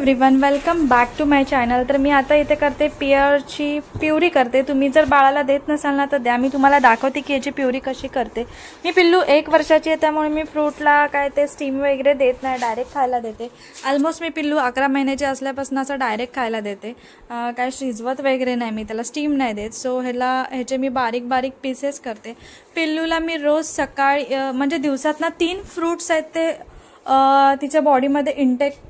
Everyone, welcome back to my channel. तर मी आता इथे करते पियरची प्युरी करते। तुम्ही जर बाळाला देत नसाल ना तर द्या, मी तुम्हाला दाखवते की याची प्युरी कशी करते। मी पिल्लू 1 वर्षाची आहे त्यामुळे मी फ्रूटला काय ते स्टीम वगैरे देत नाही, डायरेक्ट खायला देते। ऑलमोस्ट मी पिल्लू 11 महिन्याचे असल्यापासून असं डायरेक्ट खायला देते, काय शिजवत वगैरे नाही, मी त्याला स्टीम नाही देत। सो ह्याचे मी बारीक बारीक पीसेस करते। पिल्लूला मी रोज सकाळी म्हणजे दिवसातनं 3 फ्रूट्स आहेत ते तिच्या बॉडीमध्ये इंटेक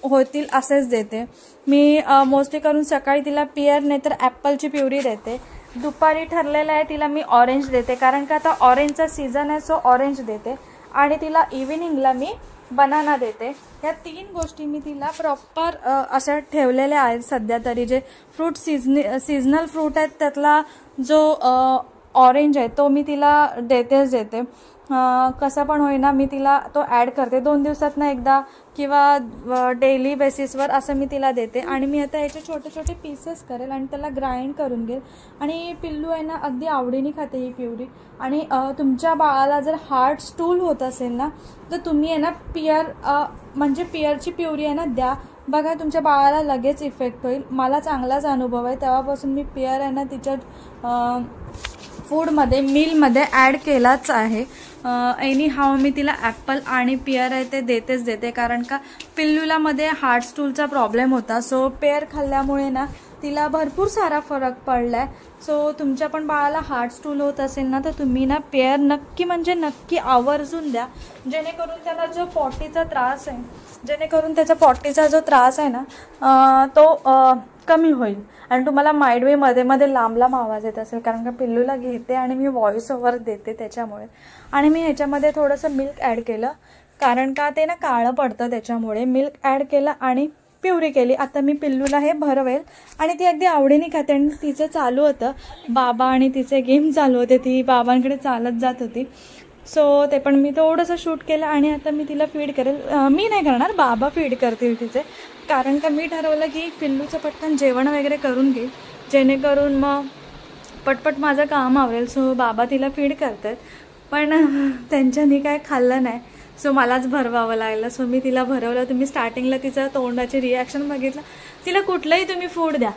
होतील असेच देते मी। मोस्टली करून सकाळी तिला पियर नाही तर ॲपलची प्युरी देते। दुपारी ठरलेलं आहे तिला मी ऑरेंज देते, कारण का आता ऑरेंजचा सीझन आहे, सो ऑरेंज देते। आणि तिला इव्हिनिंगला मी बनाना देते। या 3 गोष्टी मी तिला प्रॉपर अशा ठेवलेल्या आहेत सध्या तरी। जे फ्रूट सीजनल फ्रूट आहेत त्यातला जो ऑरेंज आहे तो मी तिला देते। कसं पण होईना मी तिला तो ॲड करते 2 दिवसातनं एकदा किंवा डेली बेसिसवर असं मी तिला देते। आणि मी आता याचे छोटे छोटे पीसेस करेल आणि त्याला ग्राइंड करून घेईल। आणि पिल्लू आहे ना अगदी आवडीने खाते ही प्युरी। आणि तुमच्या बाळाला जर हार्ट स्टूल होत असेल ना तर तुम्ही आहे ना म्हणजे पियरची प्युरी आहे ना द्या, बघा तुमच्या बाळाला लगेच इफेक्ट होईल। मला चांगलाच अनुभव आहे, तेव्हापासून मी पियर आहे ना तिच्या फूडमध्ये मीलमध्ये ॲड केलाच आहे। एनी हाव मी तिला ॲपल आणि पियर आहे ते देते, कारण का पिल्लूला मध्ये हार्ट स्टूलचा प्रॉब्लेम होता। सो पेयर खाल्ल्यामुळे ना तिला भरपूर सारा फरक पडलाय। सो तुमच्या पण बाळाला हार्ट स्टूल होत असेल ना तर तुम्ही ना पेयर नक्की म्हणजे नक्की आवर्जून द्या, जेणेकरून त्याला जो पॉटीचा त्रास आहे, त्याचा पॉटीचा जो त्रास आहे ना तो कमी होईल। आणि तुम्हाला माइंडवे मध्ये लांब आवाज येत असेल, कारण का पिल्लूला घेते आणि मी व्हॉइस ओव्हर देते त्याच्यामुळे। आणि मी ह्याच्यामध्ये थोडंसं मिल्क ॲड केलं, कारण का ते ना काळं पडतं, त्याच्यामुळे मिल्क ॲड केलं आणि प्युरी केली। आता मी पिल्लूला हे भरवेल आणि ती अगदी आवडीने खाते। आणि तिचं चालू होतं बाबा आणि तिचे गेम चालू होते, ती बाबांकडे चालत जात होती। सो ते पण मी थोडंसं शूट केलं आणि आता मी तिला फीड करेल। मी नाही करणार, बाबा फीड करतील तिचे, कारण का मी ठरवलं की पिल्लूचं पटकन जेवण वगैरे करून घेईल, जेणेकरून मग पटपट माझं काम आवरेल। सो बाबा तिला फीड करतात, पण त्यांच्यानी काय खाल्लं नाही, सो मलाच भरवावं लागलं। सो मी तिला भरवलं। तुम्ही स्टार्टिंगला तिचं तोंडाची रिॲक्शन बघितलं, तिला कुठलंही तुम्ही फूड द्या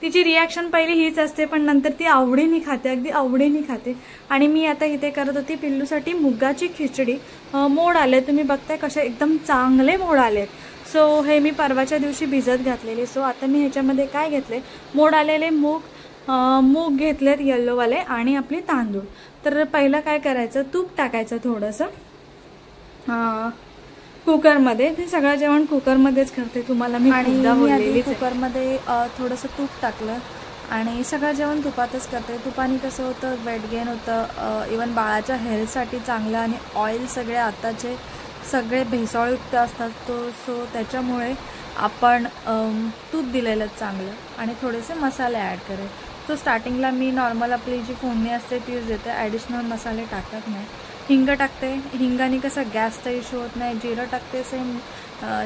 तिची रिॲक्शन पहिली हीच असते, पण नंतर ती आवडीने खाते, अगदी आवडीने खाते। आणि मी आता इथे करत होती पिल्लूसाठी मुगाची खिचडी। मोड आले, तुम्ही बघताय कसे एकदम चांगले मोड आलेत। सो हे मी परवाच्या दिवशी भिजत घातलेले। सो आता मी ह्याच्यामध्ये काय घेतले, मोड आलेले मूग घेतलेत येल्लोवाले आणि आपले तांदूळ। तर पहिलं काय करायचं, तूप टाकायचं थोडंसं कुकरमध्ये। ते सगळं जेवण कुकरमध्येच करते, तुम्हाला मी एकदा बोललेली। कुकरमध्ये थोडंसं तूप टाकलं आणि सगळं जेवण तुपातच करते। तुपाने कसं होतं, वेट गेन होतं, इवन बाळाच्या हेल्थसाठी चांगलं। आणि ऑइल सगळे आताचे सगळे भेसळयुक्त असतात सो त्याच्यामुळे आपण तूप दिलेलंच चांगलं। आणि थोडेसे मसाले ॲड करेल। सो स्टार्टिंगला मी नॉर्मल आपली जी फोडणी असते तीच देते, ॲडिशनल मसाले टाकत नाही। हिंग टाकते, हिंगाने कसं गॅसचा इश्यू होत नाही। जिरं टाकते, सेम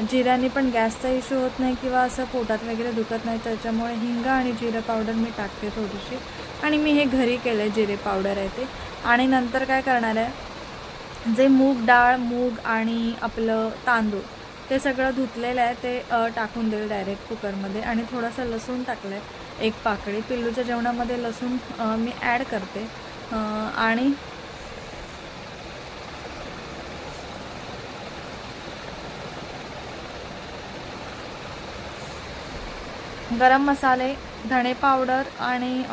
जिऱ्याने पण गॅसचा इश्यू होत नाही किंवा असं पोटात वगैरे दुखत नाही, त्याच्यामुळे हिंग आणि जिरं पावडर मी टाकते थोडीशी। आणि मी हे घरी केलं आहे, जिरे पावडर आहे ते। आणि नंतर काय करणार आहे, जे मूग डाळ, मूग आणि आपलं तांदूळ ते सगळं धुतलेलं आहे ते टाकून देईल डायरेक्ट कुकरमध्ये। आणि थोडंसं लसूण टाकलं आहे, 1 पाकळी। पिल्लूच्या जेवणामध्ये लसूण मी ॲड करते। आणि गरम मसाले, धणे पावडर आणि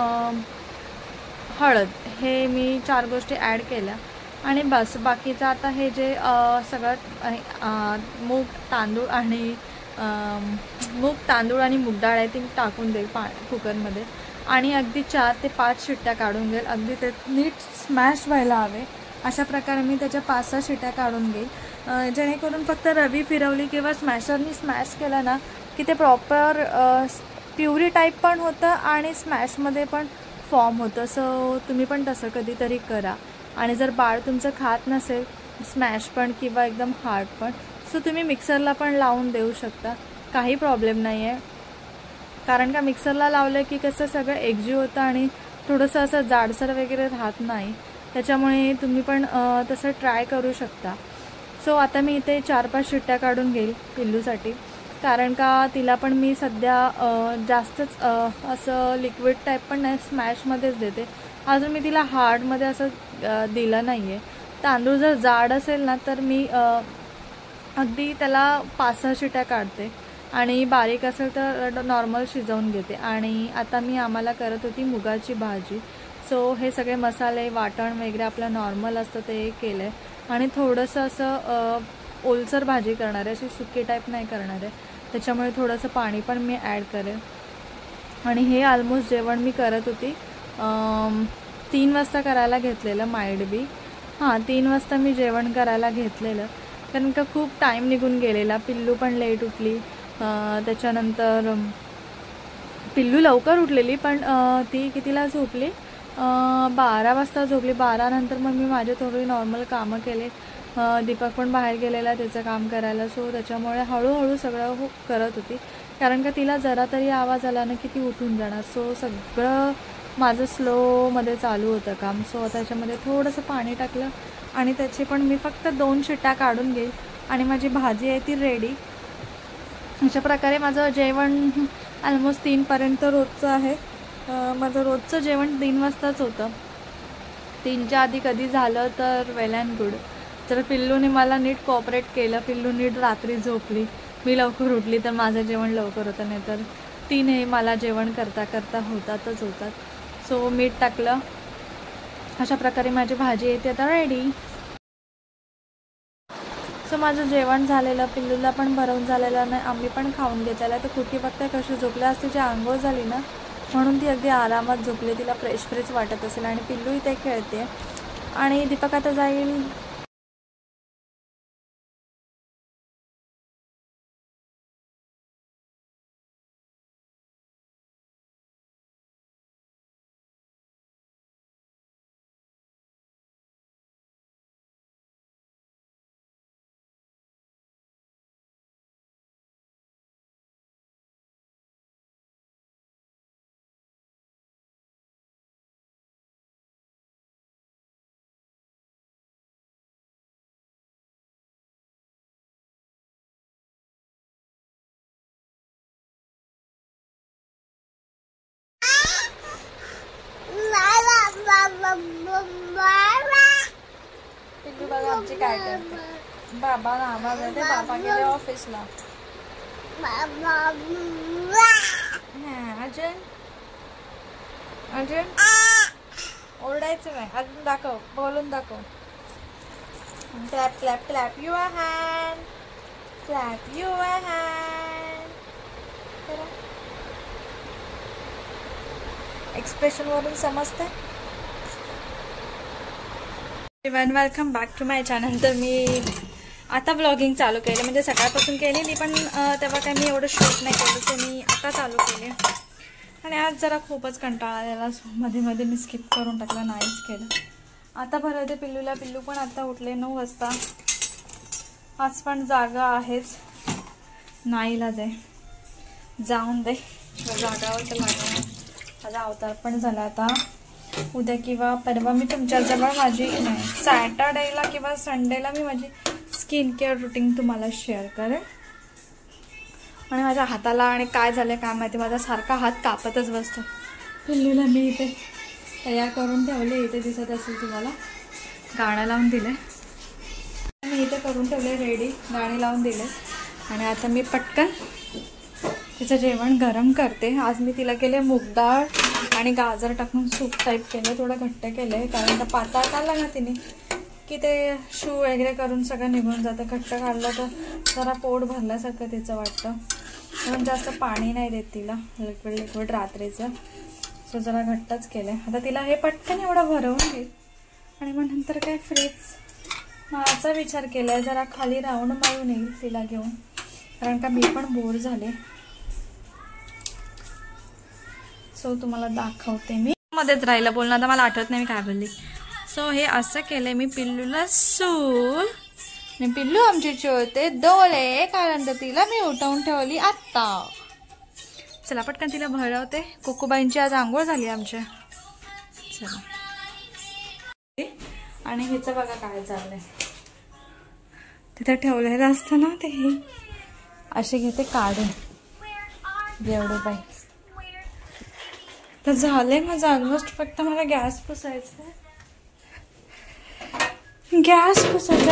हळद हे मी 4 गोष्टी ॲड केल्या। आणि बस बाकीचं आता हे जे सगळं मूग तांदूळ आणि मूग डाळ आहे ती टाकून देईल कुकरमध्ये। आणि अगदी 4 ते 5 शिट्ट्या काढून घेईल, अगदी ते नीट स्मॅश व्हायला हवे अशा प्रकारे मी त्याच्या 5-6 शिट्ट्या काढून घेईल, जेणेकरून फक्त रवी फिरवली किंवा स्मॅशरनी स्मॅश केलं ना की ते प्रॉपर प्युरी टाईप पण होतं आणि स्मॅशमध्ये पण फॉर्म होतं। सो तुम्ही पण तसं कधीतरी करा। आणि जर बाळ तुमचं खात नसेल स्मॅश पण किंवा एकदम हार्ड पण, सो तुम्ही मिक्सरला पण लावून देऊ शकता, काही प्रॉब्लेम नाही आहे। कारण का मिक्सरला लावलं की कसं सगळं एकजीव होतं आणि थोडंसं असं जाडसर वगैरे राहत नाही, त्याच्यामुळे तुम्ही पण तसं ट्राय करू शकता। सो आता मी इथे 4-5 शिट्ट्या काढून घेईल पिल्लूसाठी। कारण का तिला पण मी सध्या जास्तच असं लिक्विड टाईप पण नाही, स्मॅशमध्येच देते. अजून मी तिला हार्डमध्ये असं दिलं नाही आहे. तांदूळ जर जाड असेल ना तर मी अगदी त्याला 5-6 शिट्या काढते आणि बारीक असेल तर नॉर्मल शिजवून घेते. आणि आता मी आम्हाला करत होती मुगाची भाजी. सो हे सगळे मसाले वाटण वगैरे आपलं नॉर्मल असतं ते केलं आहे. आणि थोडंसं असं ओलसर भाजी करणार आहे, अशी सुकी टाईप नाही करणार आहे. त्याच्यामुळे थोडंसं पाणी पण मी ॲड करेन. आणि हे ऑलमोस्ट जेवण मी करत होती 3 वाजता करायला घेतलेलं माइड बी. 3 वाजता मी जेवण करायला घेतलेलं, कारण का खूप टाईम निघून गेलेला. पिल्लू पण लेट उठली. त्याच्यानंतर पिल्लू लवकर उठलेली पण ती कितीला झोपली, 12 वाजता झोपली. 12 नंतर मग मी माझे थोडी नॉर्मल कामं केले. दीपक पण बाहेर गेलेला त्याचं काम करायला. सो त्याच्यामुळे हळूहळू सगळं करत होती, कारण का तिला जरा तरी आवाज आला ना की ती उठून जाणार. सो सगळं माझं स्लोमध्ये चालू होतं काम. सो त्याच्यामध्ये थोडंसं पाणी टाकलं आणि त्याची पण मी फक्त 2 शिट्ट्या काढून घेईल आणि माझी भाजी आहे ती रेडी. अशा प्रकारे माझं जेवण ऑलमोस्ट 3पर्यंत रोजचं आहे. माझं रोजचं जेवण 3 वाजताच होतं. 3च्या आधी कधी झालं तर वेल अँड गुड. तर पिल्लूने मला नीट कोऑपरेट केलं. पिल्लू नीट रात्री झोपली, मी लवकर उठली तर माझं जेवण लवकर होतं. नाही तर तिने मला जेवण करता करता होतात. सो मीठ टाकलं. अशा प्रकारे माझी भाजी येते आता रेडी. सो माझं जेवण झालेलं, पिल्लूला पण भरवून झालेलं नाही, आम्ही पण खाऊन घेतलेलं. तर कुकी बघताय कशी झोपल्या असते. जी आंघोळ झाली ना म्हणून ती अगदी आरामात झोपली. तिला फ्रेश वाटत असेल. आणि पिल्लू इथे खेळते आणि दीपक आता जाईल. पिल्लू बघा आमची काय करते. बाबा आवाज येते, बाबा गेले ऑफिसला. अजून ओरडायचं नाही. अजून दाखव, बोलून दाखव. Clap clap clap your hand, clap your hand. Expression वरून समजते. Welcome back to my channel. तर मी आता ब्लॉगिंग चालू केले, म्हणजे सकाळपासून केलेली पण तेव्हा काय मी एवढं शूट नाही केलं. ते मी आता चालू केले. आणि आज जरा खूपच कंटाळा आलेला, मध्ये मध्ये मी स्किप करून टाकला, नाहीच केलं. आता भरवते पिल्लूला. पिल्लू पण आता उठले 9 वाजता. आज पण जागा आहेच, नाईलाज आहे. जाऊन दे, जागावर तर लागणार. माझा अवतार पण झाला. आता उद्या किंवा परवा मी तुमच्याजवळ माझी सॅटर्डेला किंवा संडेला मी माझी स्किन केअर रुटीन तुम्हाला शेअर करेन. आणि माझ्या हाताला आणि काय झालं काय माहिती, माझा सारखा हात कापतच बसतो. पिल्लूला मी इथे तयार करून ठेवले, इथे दिसत असेल तुम्हाला, गाणं लावून दिले. मी इथे करून ठेवले रेडी, गाणी लावून दिले. आणि आता मी पटकन तिचं जेवण गरम करते. आज मी तिला केले मूग डाळ आणि गाजर टाकून सूप टाईप केलं. थोडं घट्ट केलं आहे, कारण का पातळ काढला ना तिने की ते शू वगैरे करून सगळं निघून जातं. घट्ट काढलं तर जरा पोट भरल्यासारखं तिचं वाटतं, म्हणून जास्त पाणी नाही देत तिला, लिक्विड रात्रीचं. सो जरा घट्टच केलं आहे. आता तिला हे पटकन एवढं भरवून घेईल आणि मग नंतर काय फ्रीज. माझा विचार केला आहे जरा खाली राऊंड मारून येईल तिला घेऊन, कारण का मी पण बोर झाले. सो तुम्हाला दाखवते मी. मध्येच राहिलं बोलणं, आता मला आठवत नाही मी काय बोलली. सो हे असं केलंय मी पिल्लूला सूल. आणि पिल्लू आमची चोळते डोळे, कारण तर तिला मी उठवून ठेवली आत्ता. चला पटकन तिला भरवते. कोकोबाईंची आज आंघोळ झाली आमच्या. चला. आणि हिचं बघा काय चाललंय, तिथे ठेवलेलं असतं ना ते असे घेते काढून एवढे बाई. तर झालंय माझं ऑलमोस्ट. फक्त मला गॅस पुसायचा आहे.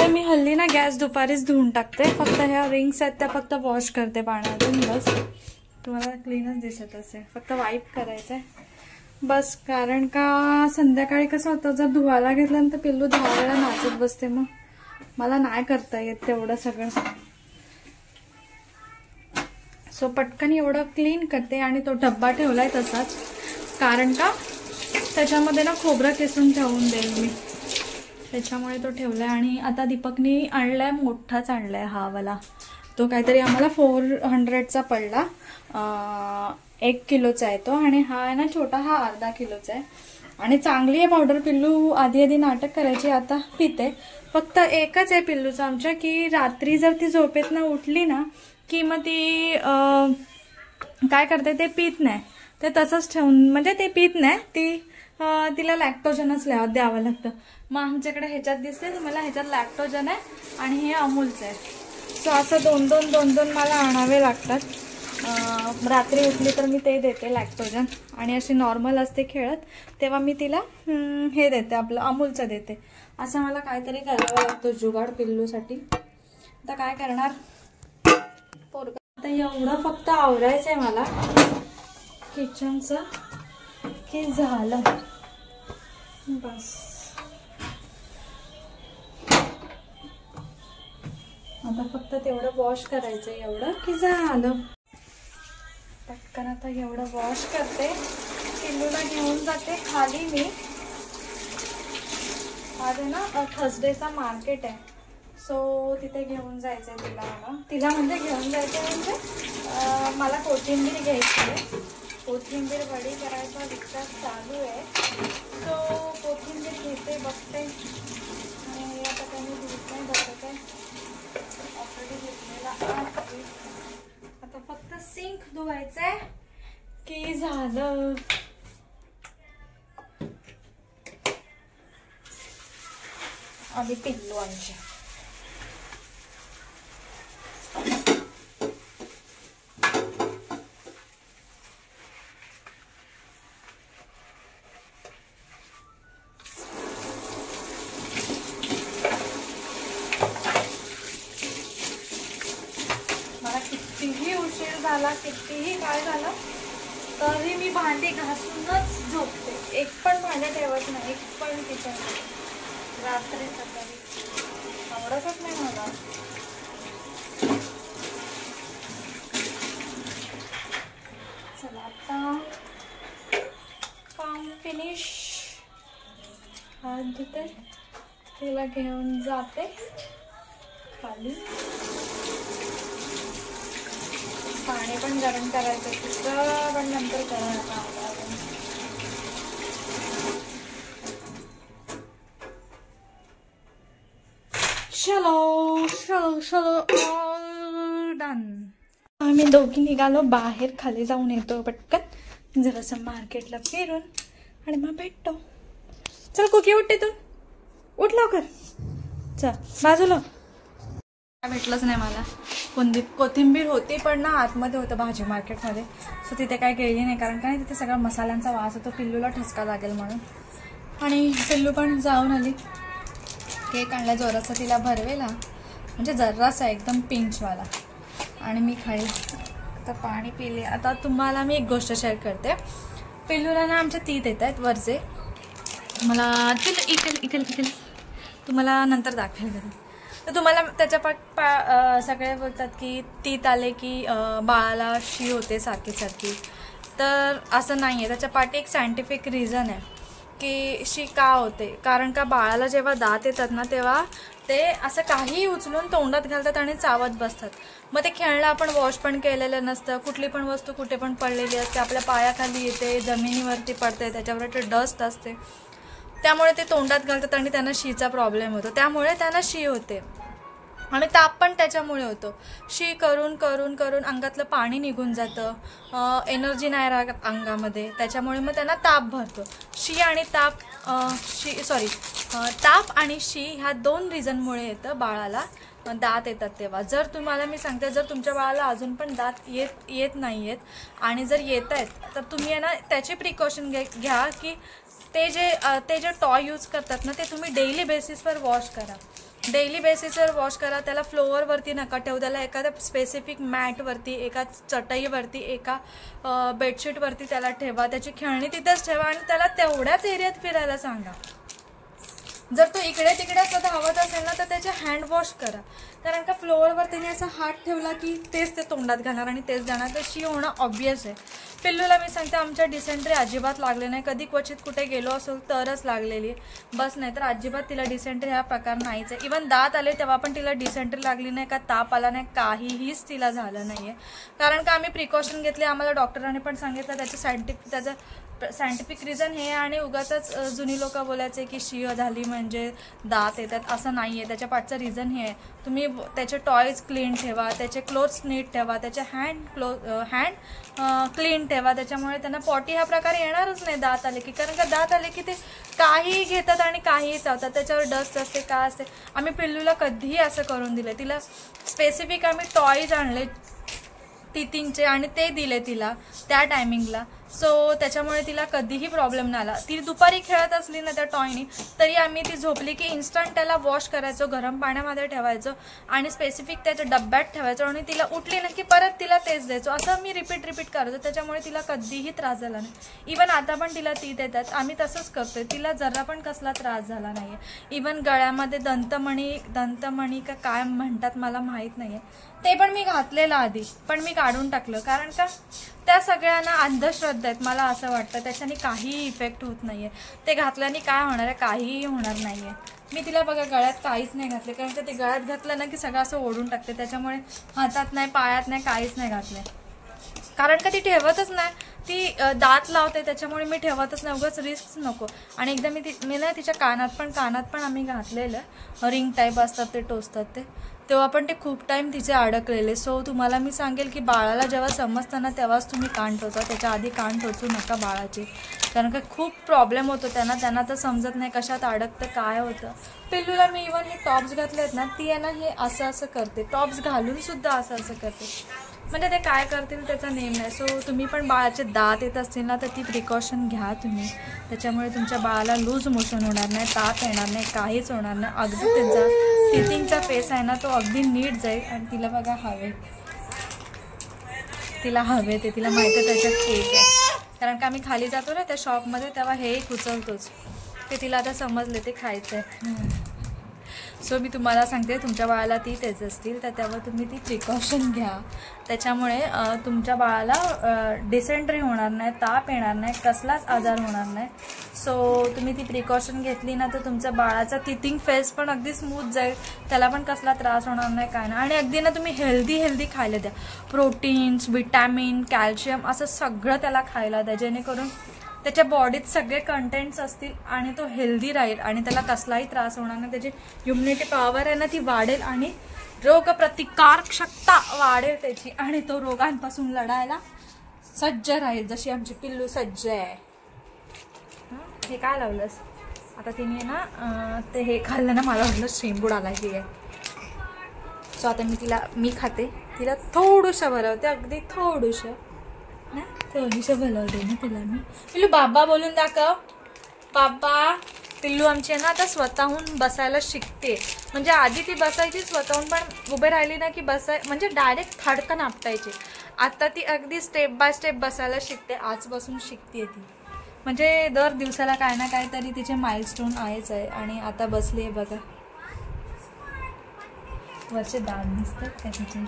मी हल्ली ना गॅस दुपारीच धुवून टाकते. फक्त ह्या रिंग्स आहेत त्या फक्त वॉश करते पाण्यातून बस. तुम्हाला क्लीनच दिसत असेल. फक्त वाईप करायचं आहे बस. कारण का संध्याकाळी कसं होतं, जर धुवायला घेतल्यानंतर पिल्लू 10 वेळा नाचत बसते. मग मला नाही करता येत तेवढं सगळं. सो पटकन एवढं क्लीन करते. आणि तो डब्बा ठेवलाय तसाच, कारण का त्याच्यामध्ये ना खोबरं किसून ठेवून देईल मी, त्याच्यामुळे तो ठेवलाय. आणि आता दीपकनी आणलाय, मोठाच आणलाय हा वाला. तो काहीतरी आम्हाला 400चा पडला. 1 किलोचा आहे तो. आणि हा आहे ना छोटा, हा अर्धा किलोचा आहे. आणि चांगली आहे पावडर. पिल्लू आधी नाटक करायची, आता पिते. फक्त एकच आहे पिल्लूचं आमच्या, की रात्री जर ती झोपेत ना उठली ना की मग ती काय करते, ते पित नाही. ते तसंच ठेवून, म्हणजे ते पित नाही ती, तिला लॅक्टोजनच द्यावं लागतं. मग आमच्याकडे ह्याच्यात दिसते तुम्हाला, ह्याच्यात लॅक्टोजन आहे आणि हे अमूलचं आहे. सो असं दोन मला आणावे लागतात. रात्री उठली तर मी ते देते लॅक्टोजन. आणि अशी नॉर्मल असते खेळत तेव्हा मी तिला हे देते, आपलं अमूलचं देते. असं मला काहीतरी करावं लागतं जुगाड पिल्लूसाठी. आता काय करणार पोरगा. आता एवढं फक्त आवरायचं आहे मला किचनचं की झालं बस. आता फक्त तेवढं वॉश करायचं, एवढं की झालं. पटकन आता एवढं वॉश करते. पिल्लूला घेऊन जाते खाली मी. आज आहे ना थर्सडेचा मार्केट आहे. सो तिथे घेऊन जायचं आहे तिला म्हणजे घेऊन जायचं म्हणजे मला कोथिंबीर घ्यायची आहे. कोथिंबीर वडी करायचा विचार चालू आहे. सो कोथिंबीर घेते, बघते. आणि आता त्यांनी दूध नाही बघत आहे, ऑलरेडी घेतलेला आहे. आता फक्त सिंक धुवायचं आहे की झालं. आणि पिल्लू आमचे झाला, कितीही काय झालं तरी मी भांडी घासूनच झोपते. एक पण भांडे ठेवत नाही, एक पण किचन रात्री सकाळी आवडतच नाही मला. चला आता काम फिनिश. हात धुते, तिला घेऊन जाते खाली. पाणी पण गरम करायचं तिथं, पण नंतर करायचं. चलो चलो चलो ऑल डन. आम्ही दोघी निघालो बाहेर. खाली जाऊन येतो पटकन, जरासं मार्केटला फिरून आणि मग भेटतो. चल कुकी उठ, तिथून उठ लवकर. चल बाजूला. भेटलंच नाही मला. कोथिंबीर होती पण ना आतमध्ये होतं भाजी मार्केटमध्ये. सो तिथे काय गेली नाही, कारण का तिथे सगळा मसाल्यांचा वास होतो. पिल्लूला ठसका लागेल म्हणून. आणि पिल्लू पण जाऊन आली. केक आणला जोराचा तिला भरवेला, म्हणजे जरासा एकदम पिंचवाला. आणि मी खाईल. आता पाणी पिले. आता तुम्हाला मी एक गोष्ट शेअर करते. पिल्लूला ना आमच्या तीत येत आहेत वरचे. मला इकल तुम्हाला नंतर दाखवेल कधी. तर तुम्हाला त्याच्या सगळे बोलतात की तीत आले की बाळाला शी होते सारखी. तर असं नाही आहे. त्याच्या पाठी एक सायंटिफिक रिझन आहे की शी का होते. कारण का बाळाला जेव्हा दात येतात ना तेव्हा ते असं काही उचलून तोंडात घालतात आणि चावत बसतात. मग ते खेळणं आपण वॉश पण केलेलं नसतं. कुठली पण वस्तू कुठे पण पडलेली असते, आपल्या पायाखाली येते, जमिनीवरती पडते, त्याच्यावर ते डस्ट असते. त्यामुळे ते तोंडात घालतात आणि त्यांना शीचा प्रॉब्लेम होतो. त्यामुळे त्यांना शी होते. आणि ताप पण त्याच्यामुळे होतो. शी करून करून करून अंगातलं पाणी निघून जातं, एनर्जी नाही राहत अंगामध्ये, त्याच्यामुळे मग त्यांना ताप भरतो. शी आणि ताप ताप आणि शी ह्या 2 रिझनमुळे येतं बाळाला दात येतात तेव्हा. जर तुम्हाला मी सांगते, जर तुमच्या बाळाला अजून पण दात येत नाही आहेत आणि जर येत आहेत तर तुम्ही आहे ना त्याची प्रिकॉशन घ्या की ते जे टॉय यूज करतात ना ते तुम्ही डेली बेसिसवर वॉश करा. डेली बेसिसवर वॉश करा. त्याला फ्लोअरवरती नका ठेवू, त्याला एखाद्या स्पेसिफिक मॅटवरती, एका चटईवरती, एका बेडशीटवरती त्याला ठेवा. त्याची खेळणी तिथेच ठेवा आणि त्याला तेवढ्याच एरियात फिरायला सांगा. जर तो इकडे तिकडे असं धावत असेल ना तर त्याचे हँड वॉश करा. कारण का फ्लोअरवर त्याने असा हात ठेवला की तेच ते तोंडात घालणार आणि तेच जाणार, तर शी होणं ऑब्वियस आहे. पिल्लूला मी सांगते आमच्या डिसेंट्री अजिबात लागले नाही. कधी क्वचित कुठे गेलो असेल तरच लागलेली बस, नाही तर अजिबात तिला डिसेंट्री हा प्रकार नाहीच आहे. इवन दात आले तेव्हा पण तिला डिसेंट्री लागली नाही, का ताप आला नाही, काहीच तिला झालं नाही आहे. कारण का आम्ही प्रिकॉशन घेतले. आम्हाला डॉक्टरांनी पण सांगितलं त्याचं सायंटिफिक रिझन हे, आणि उगाचच जुनी लोक बोलायचे की शी झाली म्हणजे दात येतात, असं नाही आहे. त्याच्या पाठचं रिझन हे आहे. तुम्ही त्याचे टॉयज क्लीन ठेवा, त्याचे क्लोथ्स नीट ठेवा, त्याचे हँड क्लीन ठेवा. त्याच्यामुळे त्यांना पॉटी हा प्रकार येणारच नाही दात आले की. कारण का दात आले की ते काहीही घेतात आणि काहीही चावतात, त्याच्यावर डस्ट असते काय असते. आम्ही पिल्लूला कधीही असं करून दिलं. तिला स्पेसिफिक आम्ही टॉयज आणले टीथिंगचे आणि ते दिले तिला त्या टायमिंगला. सो त्याच्यामुळे तिला कधीही प्रॉब्लेम नाही आला. ती दुपारी खेळत असली ना त्या टॉयनी तरी आम्ही ती झोपली की इन्स्टंट त्याला वॉश करायचो, गरम पाण्यामध्ये ठेवायचो आणि स्पेसिफिक त्याच्या डब्यात ठेवायचो आणि तिला उठली ना की परत तिला तेच द्यायचो. असं मी रिपीट करायचो. त्याच्यामुळे तिला कधीही त्रास झाला नाही. इवन आता पण तिला ती देतात, आम्ही तसंच करतोय. तिला जरा पण कसला त्रास झाला नाही आहे. इवन गळ्यामध्ये दंतमणी का काय म्हणतात मला माहीत नाही आहे, ते पण मी घातलेलं आधी, पण मी काढून टाकलं. कारण का त्या सगळ्यांना अंधश्रद्धा आहेत मला असं वाटतं. त्याच्याने काहीही इफेक्ट होत नाही आहे. ते घातल्याने काय होणार आहे, काहीही होणार नाही आहे. मी तिला बघा गळ्यात काहीच नाही घातले, कारण का ते गळ्यात घातलं ना की सगळं असं ओढून टाकते. त्याच्यामुळे हातात नाही, पायात नाही, काहीच नाही घातले. कारण का ती ठेवतच नाही, ती दात लावते, त्याच्यामुळे मी ठेवतच नाही, उगाच रिस्क नको. आणि एकदा मी ना तिच्या कानात पण आम्ही घातलेलं रिंग टाईप असतात ते टोचतात तेव्हा पण ते खूप टाईम तिचे अडकलेले. सो तुम्हाला मी सांगेल की बाळाला जेव्हा समजतं ना तेव्हाच तुम्ही कान टोचा, त्याच्या आधी कान टोचू नका बाळाची. कारण का खूप प्रॉब्लेम होतो त्यांना तर समजत नाही कशात अडकतं काय होतं. पिल्लूला मी इवन हे टॉप्स घातले आहेत ना, ती आहे ना हे असं करते, टॉप्स घालून सुद्धा असं करते. म्हणजे ते काय करतील त्याचा नेम नाही. सो तुम्ही पण बाळाचे दात येत असतील ना तर ती प्रिकॉशन घ्या तुम्ही. त्याच्यामुळे तुमच्या बाळाला लूज मोशन होणार नाही, ताप येणार नाही, काहीच होणार नाही. अगदी त्यांचा टीथिंगचा फेस आहे ना तो अगदी नीट जाईल. आणि तिला बघा तिला हवे ते तिला माहिती आहे त्याच्यात केक आहे. कारण का आम्ही खाली जातो ना त्या शॉपमध्ये तेव्हा हे उचलतोच. ते तिला आता समजले ते खायचं आहे. सो मी तुम्हाला सांगते तुमच्या बाळाला ती तेच असतील तर तेव्हा तुम्ही ती प्रिकॉशन घ्या. त्याच्यामुळे तुमच्या बाळाला डिसेंट्री होणार नाही, ताप येणार नाही, कसलाच आजार होणार नाही. सो तुम्ही ती प्रिकॉशन घेतली ना तर तुमच्या बाळाचा टीथिंग फेस पण अगदी स्मूथ जाईल, त्याला पण कसला त्रास होणार नाही काय नाही. आणि अगदी ना तुम्ही हेल्दी खायला द्या. प्रोटीन्स, विटॅमिन, कॅल्शियम असं सगळं त्याला खायला द्या, जेणेकरून त्याच्या बॉडीत सगळे कंटेंट्स असतील आणि तो हेल्दी राहील आणि त्याला कसलाही त्रास होणार नाही. त्याची इम्युनिटी पॉवर आहे ना ती वाढेल आणि रोगप्रतिकारक्षमता वाढेल त्याची आणि तो रोगांपासून लढायला सज्ज राहील, जशी आमची पिल्लू सज्ज आहे. हे काय लावलंस आता तिने ना ते हे खाल्लं ना मला वाटलं शेंबूड आला की आहे. सो आता मी खाते, तिला थोडंसं भरवते, अगदी थोडंसं ना भलवते ना तिला मी. पिल्लू बाबा बोलून दाखव, बाबा. पिल्लू आमची आहे ना आता स्वतःहून बसायला शिकते. म्हणजे आधी ती बसायची स्वतःहून, पण उभे राहिली ना की म्हणजे डायरेक्ट थडकन आपटायची. आता ती अगदी स्टेप बाय स्टेप बसायला शिकते, आजपासून शिकते ती. म्हणजे दर दिवसाला काय ना काय तरी तिचे माइलस्टोन आहेच आहे. आणि आता बसली आहे बघा, वरचे दात दिसतात का तिचे?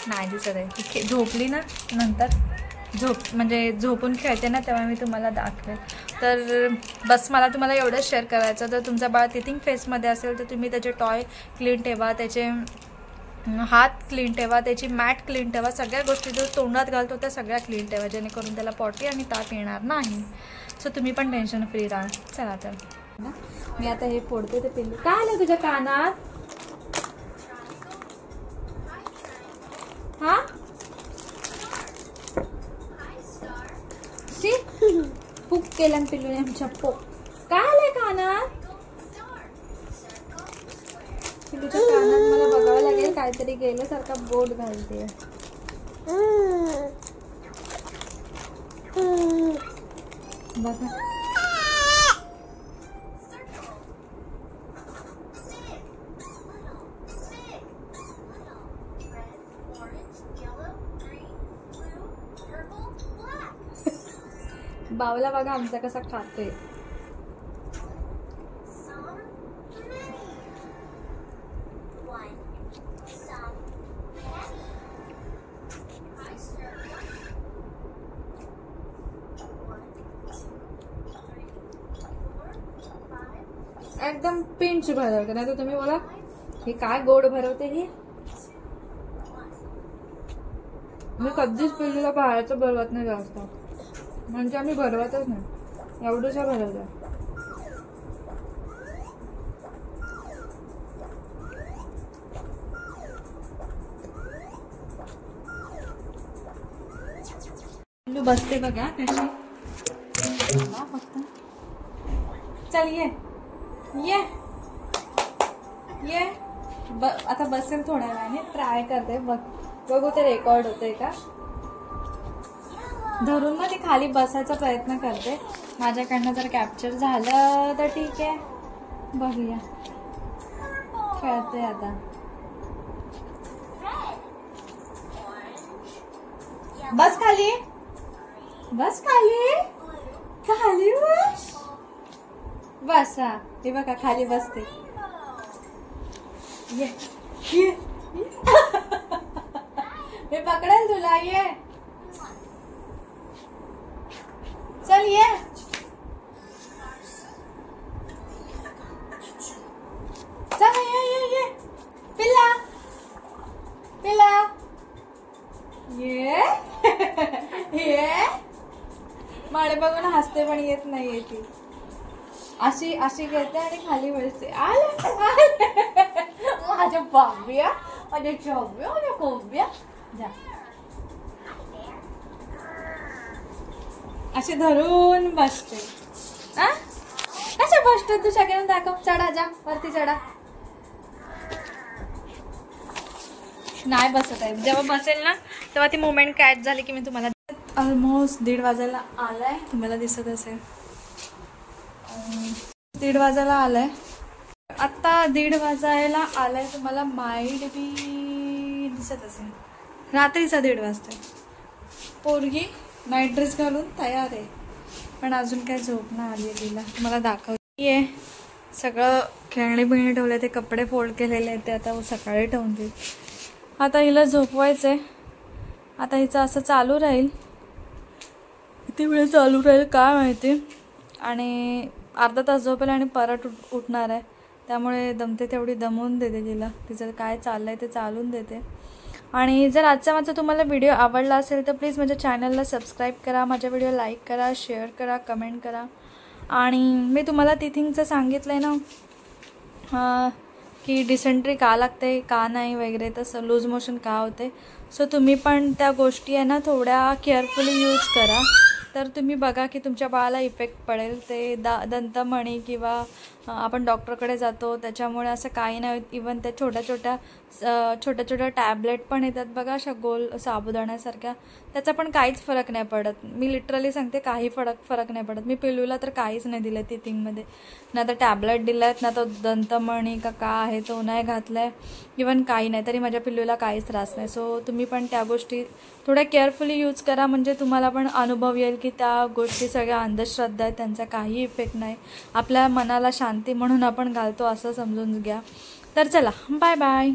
नाही दिसत आहे. ती झोपली ना नंतर म्हणजे झोपून खेळते ना तेव्हा मी तुम्हाला दाखवेल. तर बस मला तुम्हाला एवढंच शेअर करायचं. तर तुमचा बाळ टीथिंग फेसमध्ये असेल तर तुम्ही त्याचे टॉय क्लीन ठेवा, त्याचे हात क्लीन ठेवा, त्याची मॅट क्लीन ठेवा, सगळ्या गोष्टी जो तोंडात घालतो त्या सगळ्या क्लीन ठेवा, जेणेकरून त्याला पॉटी आणि ताप येणार नाही. सो तुम्ही पण टेन्शन फ्री राहा. चला तर मी आता हे फोडते. ते पिल्लू काय आलं तुझ्या कानात? हा सी पुक केल्यान पिल्लूने आमच्या पोक काय आलंय कानात? पिल्लूच्या कानात मला बघावं लागेल, काहीतरी गेल्यासारखा बोट घालते. बघा बावला बघा आमचा कसा खातोय. एकदम पिंच भरवते, नाही तर तुम्ही बोला हे काय गोड भरवते. ही मी कधीच पिल्लूला बाहेरचं भरवत नाही जास्त, म्हणजे आम्ही भरवतच नाही, एवढंशा भरवलं. पिल्लू बसते बघा कशी. फक्त चल ये ये ये आता बसेल थोड्या वेळाने, ट्राय करते बघू ते रेकॉर्ड होते का. धरून ना ती खाली बसायचा प्रयत्न करते. माझ्याकडनं जर कॅप्चर झालं तर ठीक आहे, बघूया. खेळते आता. बस खाली, बस खाली, खाली बस. बस हा, हे बघा खाली बसते. ये ये मी पकडेल तुला. ये चल ये. चल ये पिल्ला पिल्ला ये ये. माडे बघून हसते पण येत नाहीये ती. अशी अशी घेते आणि खाली बसते. माझ्या बाब्या, माझ्या चोब्या, माझ्या कोब्या. जा अशी धरून बसते. कशा बसते तू? सगळ्यांना दाखव. चढा, जा वरती चढा. नाही बसत आहे. जेव्हा बसेल ना तेव्हा ती मोमेंट कॅच झाली की मी तुम्हाला. ऑलमोस्ट 1:30 वाजायला आलाय, तुम्हाला दिसत असेल. 1:30 वाजायला आलाय. आता 1:30 वाजायला आलाय, तुम्हाला माइंड बी दिसत असेल. रात्रीचा 1:30 वाजता. पोरगी नाईट ड्रेस घालून तयार आहे, पण अजून काय झोप नाही आली आहे तिला. तुम्हाला दाखवते. सगळं खेळणे बिळणे ठेवले, ते कपडे फोल्ड केलेले आहेत ते आता सकाळी ठेवून देईल. आता हिला झोपवायचं आहे. आता हिचं असं चालू राहील. किती वेळ चालू राहील काय माहिती. आणि अर्धा तास झोपेल आणि परत उठणार आहे. त्यामुळे दमते तेवढी दमवून देते तिला. तिचं काय चाललं आहे ते चालून देते. आणि जर आजचा माझा तुम्हाला व्हिडिओ आवडला असेल तर प्लीज माझ्या चॅनलला सबस्क्राईब करा, माझ्या व्हिडिओ लाईक करा, शेअर करा, कमेंट करा. आणि मी तुम्हाला टिथिंगचं सांगितलं आहे ना की डिसेंट्री का लागते का नाही वगैरे, तसं लूज मोशन का होते. सो तुम्ही पण त्या गोष्टी आहे ना थोड्या केअरफुली यूज करा, तर तुम्ही बघा की तुमच्या बाळाला इफेक्ट पडेल. ते दंतमणी किंवा आपण डॉक्टरकडे जातो त्याच्यामुळे असं काही नाही. इवन त्या छोट्या छोट्या टॅबलेट पण येतात बघा, अशा गोल साबुदाण्यासारख्या, त्याचा पण काहीच फरक नाही पडत. मी लिटरली सांगते, काही फरक नाही पडत. मी पिल्लूला तर काहीच नाही दिलं टिथिंगमध्ये, ना तर टॅबलेट दिला आहेत, ना तो दंतमणी का आहे तो नाही घातला आहे, इवन काही नाही, तरी माझ्या पिल्लूला काहीच त्रास नाही. सो तुम्ही पण त्या गोष्टी थोड्या केअरफुली यूज करा, म्हणजे तुम्हाला पण अनुभव येईल की त्या गोष्टी सगळ्या अंधश्रद्धा आहेत, त्यांचा काही इफेक्ट नाही. आपल्या मनाला शांती म्हणून आपण घालतो असं समजून घ्या. तर चला, बाय बाय.